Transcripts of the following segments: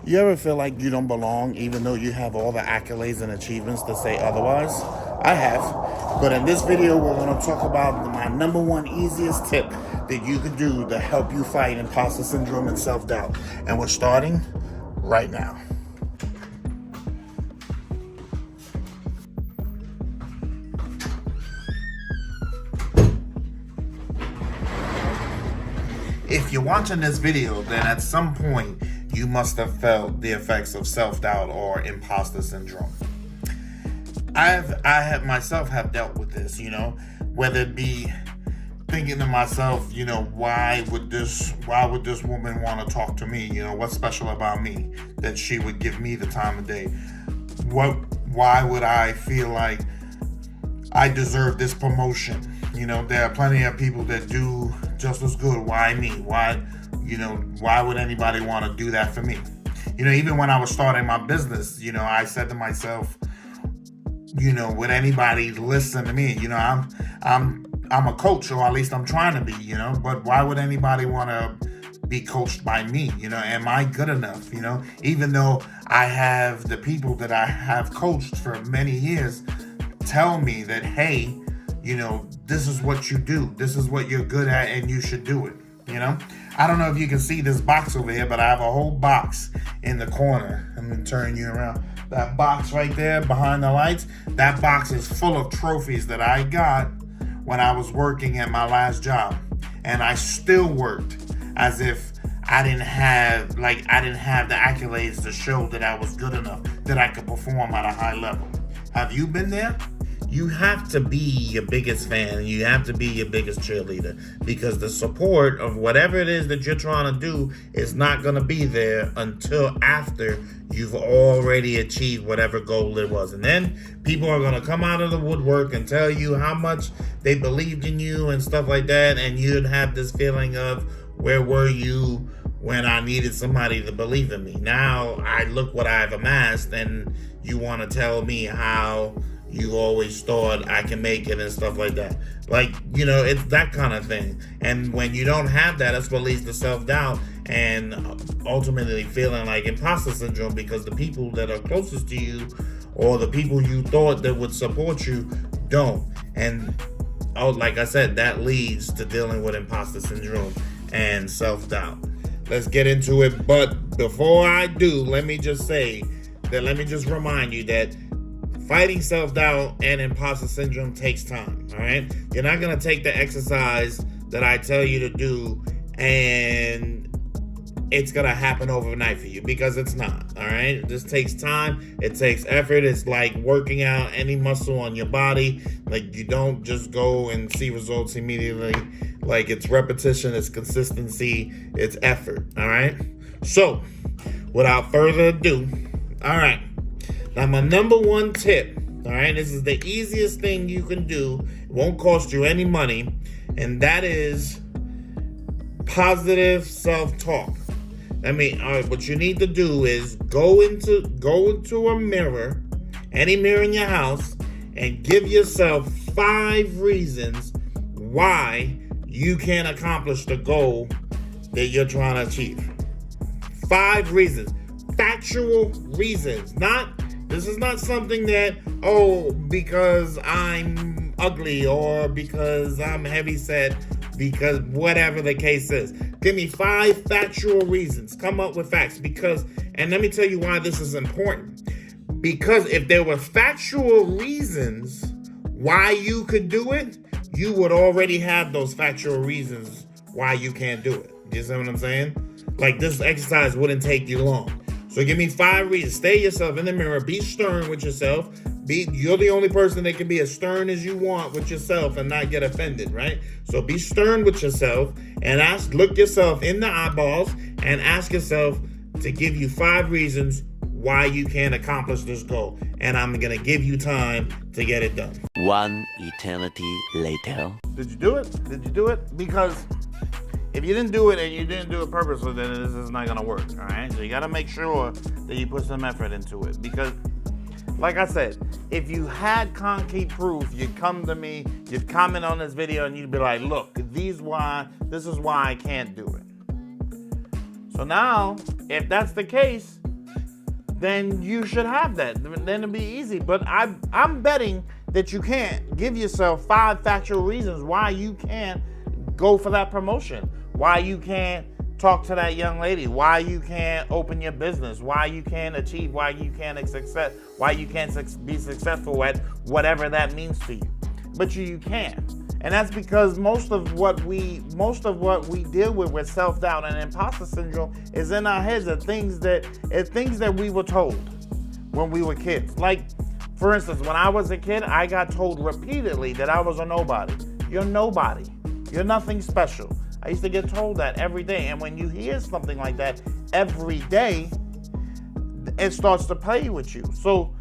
You ever feel like you don't belong even though you have all the accolades and achievements to say otherwise? I have. But in this video, we're going to talk about my number one easiest tip that you could do to help you fight imposter syndrome and self-doubt. And we're starting right now. If you're watching this video, then at some point you must have felt the effects of self-doubt or imposter syndrome. I have myself have dealt with this, whether it be thinking to myself, why would this woman want to talk to me? What's special about me that she would give me the time of day? Why would I feel like I deserve this promotion? There are plenty of people that do just as good. Why me? Why would anybody want to do that for me? Even when I was starting my business, I said to myself, would anybody listen to me? I'm a coach, or at least I'm trying to be, but why would anybody want to be coached by me? Am I good enough? Even though I have the people that I have coached for many years tell me that, hey, this is what you do. This is what you're good at, and you should do it. I don't know if you can see this box over here, but I have a whole box in the corner. I'm going to turn you around. That box right there behind the lights, that box is full of trophies that I got when I was working at my last job. And I still worked as if I didn't have the accolades to show that I was good enough, that I could perform at a high level. Have you been there? You have to be your biggest fan. You have to be your biggest cheerleader, because the support of whatever it is that you're trying to do is not going to be there until after you've already achieved whatever goal it was. And then people are going to come out of the woodwork and tell you how much they believed in you and stuff like that. And you'd have this feeling of, where were you when I needed somebody to believe in me? Now I look what I've amassed, and you want to tell me how you always thought I can make it and stuff like that. It's that kind of thing. And when you don't have that, that's what leads to self-doubt and ultimately feeling like imposter syndrome, because the people that are closest to you, or the people you thought that would support you, don't. And like I said, that leads to dealing with imposter syndrome and self-doubt. Let's get into it. But before I do, let me just remind you that fighting self-doubt and imposter syndrome takes time, all right? You're not going to take the exercise that I tell you to do and it's going to happen overnight for you, because it's not, all right? This takes time. It takes effort. It's like working out any muscle on your body. Like, you don't just go and see results immediately. Like, it's repetition, it's consistency, it's effort, all right? So, without further ado, all right. Now, my number one tip, all right, this is the easiest thing you can do. It won't cost you any money, and that is positive self-talk. All right, what you need to do is go into a mirror, any mirror in your house, and give yourself 5 reasons why you can't accomplish the goal that you're trying to achieve. 5 reasons, factual reasons, This is not something that, because I'm ugly, or because I'm heavyset, because whatever the case is. Give me 5 factual reasons. Come up with facts, and let me tell you why this is important. Because if there were factual reasons why you could do it, you would already have those factual reasons why you can't do it. You see what I'm saying? Like, this exercise wouldn't take you long. So give me 5 reasons. Stay yourself in the mirror. Be stern with yourself. You're the only person that can be as stern as you want with yourself and not get offended, right? So be stern with yourself and look yourself in the eyeballs and ask yourself to give you 5 reasons why you can't accomplish this goal. And I'm going to give you time to get it done. One eternity later. Did you do it? Did you do it? Because if you didn't do it and you didn't do it purposely, then this is not going to work, all right? So you got to make sure that you put some effort into it. Because, like I said, if you had concrete proof, you'd come to me, you'd comment on this video, and you'd be like, look, this is why I can't do it. So now, if that's the case, then you should have that. Then it'll be easy. But I'm betting that you can't give yourself 5 factual reasons why you can't go for that promotion, why you can't talk to that young lady, why you can't open your business, why you can't achieve, why you can't be successful at whatever that means to you. But you can. And that's because most of what we deal with self-doubt and imposter syndrome is in our heads of things that we were told when we were kids. Like, for instance, when I was a kid, I got told repeatedly that I was a nobody. You're nobody. You're nothing special. I used to get told that every day. And when you hear something like that every day, it starts to play with you. So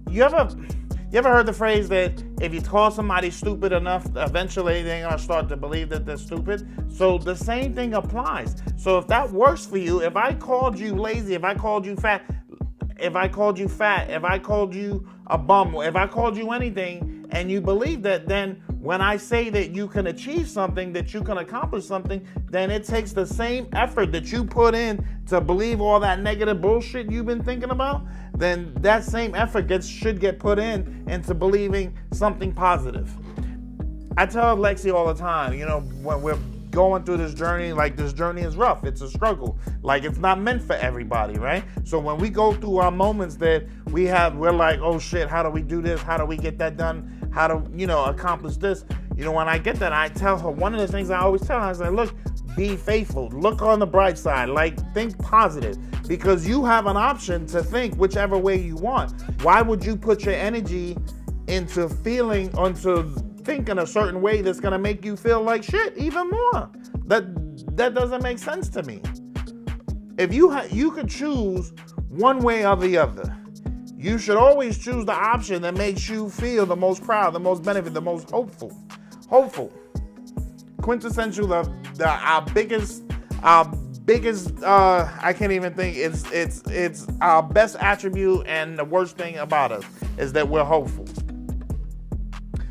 you ever heard the phrase that if you call somebody stupid enough, eventually they're going to start to believe that they're stupid? So the same thing applies. So if that works for you, if I called you lazy, if I called you fat, if I called you a bum, if I called you anything, and you believe that, then when I say that you can achieve something, that you can accomplish something, then it takes the same effort that you put in to believe all that negative bullshit you've been thinking about, then that same effort should get put into believing something positive. I tell Lexi all the time, when we're going through this journey, like, this journey is rough. It's a struggle. Like, it's not meant for everybody, right? So when we go through our moments that we're like, oh shit, how do we do this? How do we get that done? How to, accomplish this? When I get that, I tell her, one of the things I always tell her, I say, look, be faithful. Look on the bright side. Like, think positive, because you have an option to think whichever way you want. Why would you put your energy into thinking a certain way that's going to make you feel like shit even more? That doesn't make sense to me. If you could choose one way or the other, you should always choose the option that makes you feel the most proud, the most benefit, the most hopeful. Quintessential of our biggest I can't even think, it's our best attribute, and the worst thing about us is that we're hopeful.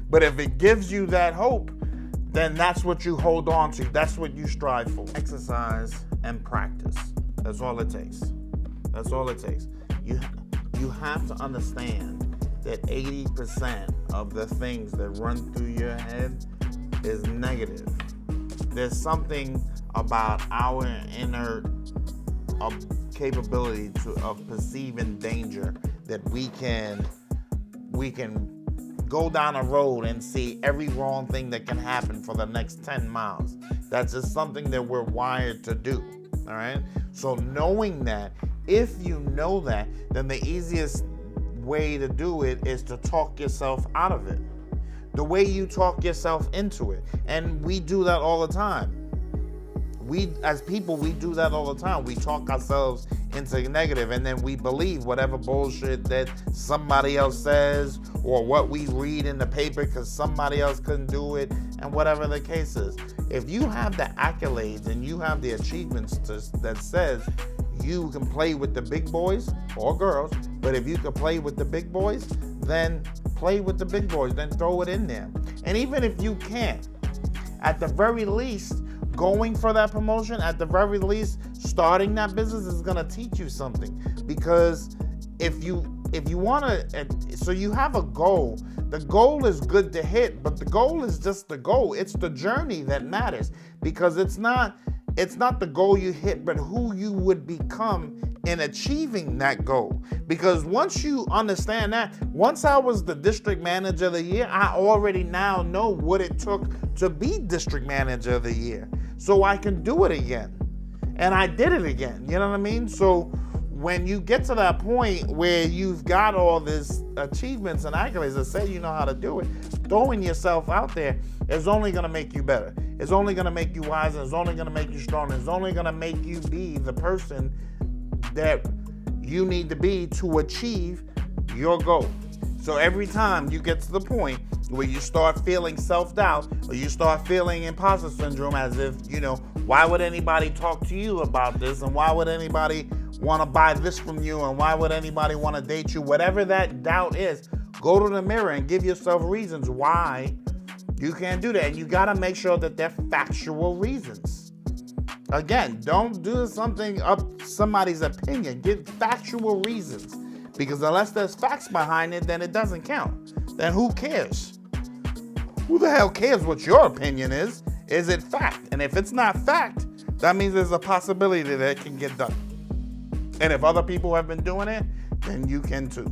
But if it gives you that hope, then that's what you hold on to. That's what you strive for. Exercise and practice. That's all it takes. That's all it takes. You have to understand that 80% of the things that run through your head is negative. There's something about our inner capability of perceiving danger that we can go down a road and see every wrong thing that can happen for the next 10 miles. That's just something that we're wired to do, all right? So knowing that, if you know that, then the easiest way to do it is to talk yourself out of it. The way you talk yourself into it. And we do that all the time. As people, we do that all the time. We talk ourselves into negative, and then we believe whatever bullshit that somebody else says, or what we read in the paper because somebody else couldn't do it, and whatever the case is. If you have the accolades and you have the achievements that says you can play with the big boys or girls, but if you can play with the big boys, then play with the big boys, then throw it in there. And even if you can't, at the very least, going for that promotion, at the very least, starting that business is going to teach you something. Because if you want to, so you have a goal. The goal is good to hit, but the goal is just the goal. It's the journey that matters, because it's not the goal you hit, but who you would become in achieving that goal. Because once you understand that, once I was the district manager of the year, I already now know what it took to be district manager of the year. So I can do it again. And I did it again. You know what I mean? So when you get to that point where you've got all these achievements and accolades that say you know how to do it, throwing yourself out there is only going to make you better. It's only going to make you wiser. It's only going to make you stronger. It's only going to make you be the person that you need to be to achieve your goal. So every time you get to the point where you start feeling self-doubt, or you start feeling imposter syndrome, as if, why would anybody talk to you about this? And why would anybody want to buy this from you? And why would anybody want to date you? Whatever that doubt is, go to the mirror and give yourself reasons why you can't do that. And you got to make sure that they're factual reasons. Again, don't do something up somebody's opinion. Give factual reasons. Because unless there's facts behind it, then it doesn't count. Then who cares? Who the hell cares what your opinion is? Is it fact? And if it's not fact, that means there's a possibility that it can get done. And if other people have been doing it, then you can too.